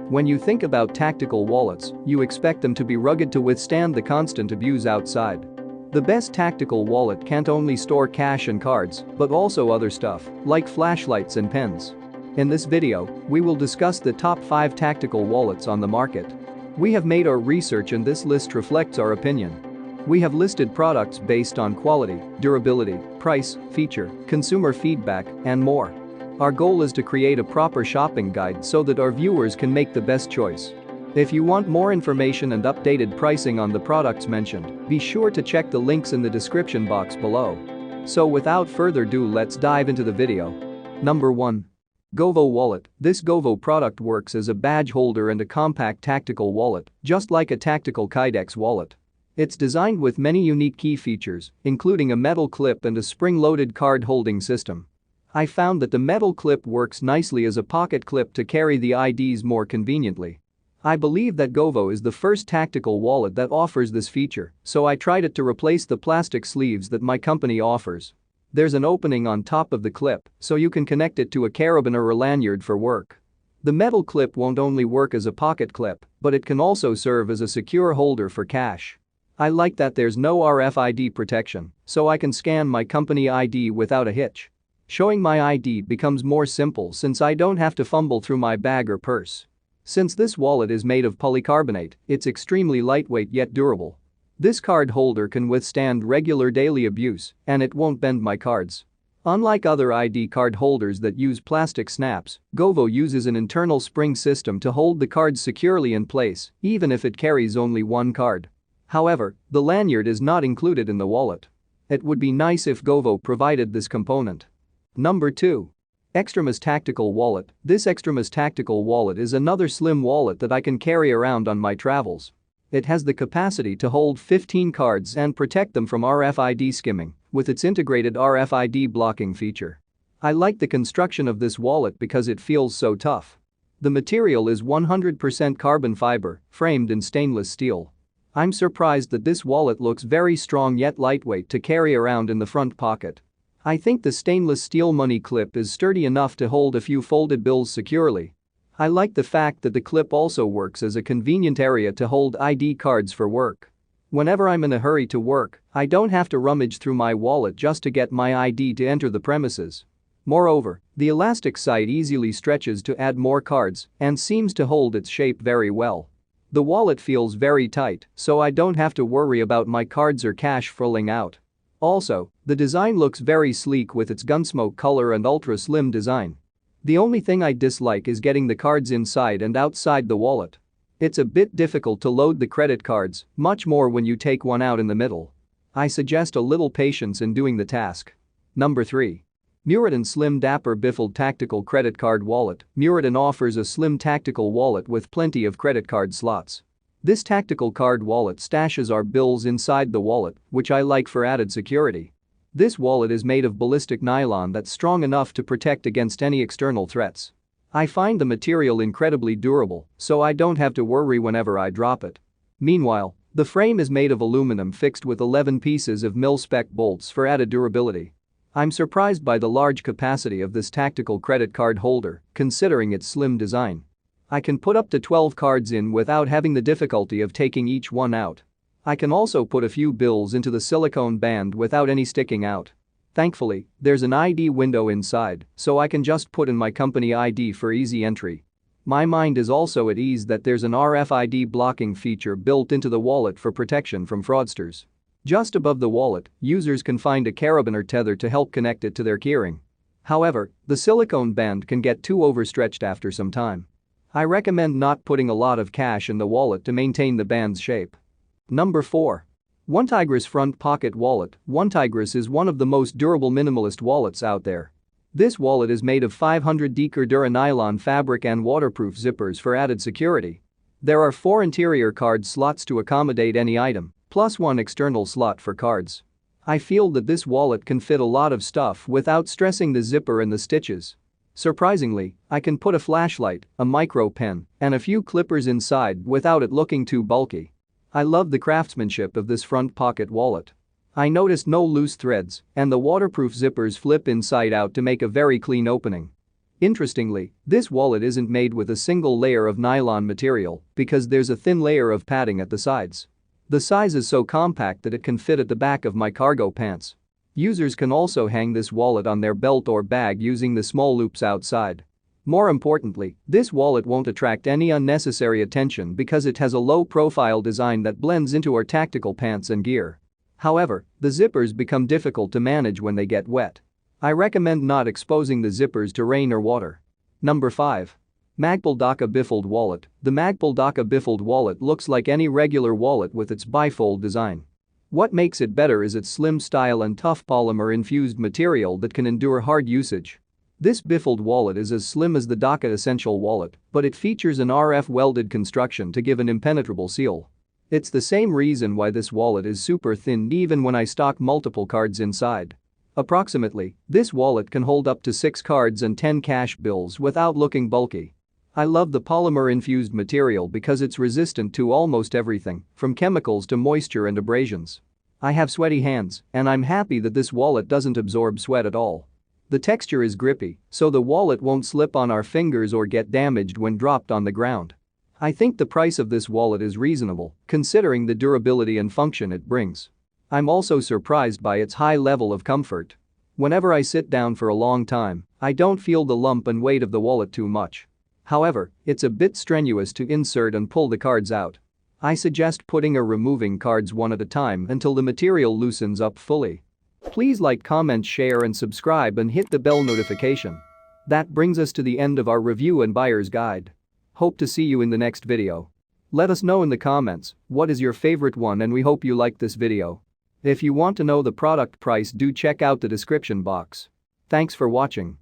When you think about tactical wallets, you expect them to be rugged to withstand the constant abuse outside. The best tactical wallet can't only store cash and cards, but also other stuff, like flashlights and pens. In this video, we will discuss the top 5 tactical wallets on the market. We have made our research and this list reflects our opinion. We have listed products based on quality, durability, price, feature, consumer feedback, and more. Our goal is to create a proper shopping guide so that our viewers can make the best choice. If you want more information and updated pricing on the products mentioned, be sure to check the links in the description box below. So without further ado, let's dive into the video. Number 1. Govo Wallet. This Govo product works as a badge holder and a compact tactical wallet, just like a tactical Kydex wallet. It's designed with many unique key features, including a metal clip and a spring-loaded card holding system. I found that the metal clip works nicely as a pocket clip to carry the IDs more conveniently. I believe that Govo is the first tactical wallet that offers this feature, so I tried it to replace the plastic sleeves that my company offers. There's an opening on top of the clip, so you can connect it to a carabiner or lanyard for work. The metal clip won't only work as a pocket clip, but it can also serve as a secure holder for cash. I like that there's no RFID protection, so I can scan my company ID without a hitch. Showing my ID becomes more simple since I don't have to fumble through my bag or purse. Since this wallet is made of polycarbonate, it's extremely lightweight yet durable. This card holder can withstand regular daily abuse, and it won't bend my cards. Unlike other ID card holders that use plastic snaps, Govo uses an internal spring system to hold the cards securely in place, even if it carries only one card. However, the lanyard is not included in the wallet. It would be nice if Govo provided this component. Number 2. Extramas Tactical Wallet. This Extramas Tactical Wallet is another slim wallet that I can carry around on my travels. It has the capacity to hold 15 cards and protect them from RFID skimming, with its integrated RFID blocking feature. I like the construction of this wallet because it feels so tough. The material is 100% carbon fiber, framed in stainless steel. I'm surprised that this wallet looks very strong yet lightweight to carry around in the front pocket. I think the stainless steel money clip is sturdy enough to hold a few folded bills securely. I like the fact that the clip also works as a convenient area to hold ID cards for work. Whenever I'm in a hurry to work, I don't have to rummage through my wallet just to get my ID to enter the premises. Moreover, the elastic side easily stretches to add more cards and seems to hold its shape very well. The wallet feels very tight, so I don't have to worry about my cards or cash falling out. Also, the design looks very sleek with its gunsmoke color and ultra-slim design. The only thing I dislike is getting the cards inside and outside the wallet. It's a bit difficult to load the credit cards, much more when you take one out in the middle. I suggest a little patience in doing the task. Number 3. Murad Slim Dapper Bifold Tactical Credit Card Wallet. Murad offers a slim tactical wallet with plenty of credit card slots. This tactical card wallet stashes our bills inside the wallet, which I like for added security. This wallet is made of ballistic nylon that's strong enough to protect against any external threats. I find the material incredibly durable, so I don't have to worry whenever I drop it. Meanwhile, the frame is made of aluminum fixed with 11 pieces of mil-spec bolts for added durability. I'm surprised by the large capacity of this tactical credit card holder, considering its slim design. I can put up to 12 cards in without having the difficulty of taking each one out. I can also put a few bills into the silicone band without any sticking out. Thankfully, there's an ID window inside, so I can just put in my company ID for easy entry. My mind is also at ease that there's an RFID blocking feature built into the wallet for protection from fraudsters. Just above the wallet, users can find a carabiner tether to help connect it to their keyring. However, the silicone band can get too overstretched after some time. I recommend not putting a lot of cash in the wallet to maintain the band's shape. Number 4. OneTigris Front Pocket Wallet. OneTigris is one of the most durable minimalist wallets out there. This wallet is made of 500 Dapper Dura nylon fabric and waterproof zippers for added security. There are 4 interior card slots to accommodate any item, plus 1 external slot for cards. I feel that this wallet can fit a lot of stuff without stressing the zipper and the stitches. Surprisingly, I can put a flashlight, a micro pen, and a few clippers inside without it looking too bulky. I love the craftsmanship of this front pocket wallet. I noticed no loose threads, and the waterproof zippers flip inside out to make a very clean opening. Interestingly, this wallet isn't made with a single layer of nylon material because there's a thin layer of padding at the sides. The size is so compact that it can fit at the back of my cargo pants. Users can also hang this wallet on their belt or bag using the small loops outside. More importantly, this wallet won't attract any unnecessary attention because it has a low-profile design that blends into our tactical pants and gear. However, the zippers become difficult to manage when they get wet. I recommend not exposing the zippers to rain or water. Number 5. Magpul DACA Bifold Wallet. The Magpul DACA Bifold wallet looks like any regular wallet with its bifold design. What makes it better is its slim style and tough polymer-infused material that can endure hard usage. This Bifold wallet is as slim as the DACA Essential wallet, but it features an RF welded construction to give an impenetrable seal. It's the same reason why this wallet is super thin even when I stock multiple cards inside. Approximately, this wallet can hold up to 6 cards and 10 cash bills without looking bulky. I love the polymer-infused material because it's resistant to almost everything, from chemicals to moisture and abrasions. I have sweaty hands, and I'm happy that this wallet doesn't absorb sweat at all. The texture is grippy, so the wallet won't slip on our fingers or get damaged when dropped on the ground. I think the price of this wallet is reasonable, considering the durability and function it brings. I'm also surprised by its high level of comfort. Whenever I sit down for a long time, I don't feel the lump and weight of the wallet too much. However, it's a bit strenuous to insert and pull the cards out. I suggest putting or removing cards one at a time until the material loosens up fully. Please like, comment, share and subscribe and hit the bell notification. That brings us to the end of our review and buyer's guide. Hope to see you in the next video. Let us know in the comments what is your favorite one, and we hope you liked this video. If you want to know the product price, do check out the description box. Thanks for watching.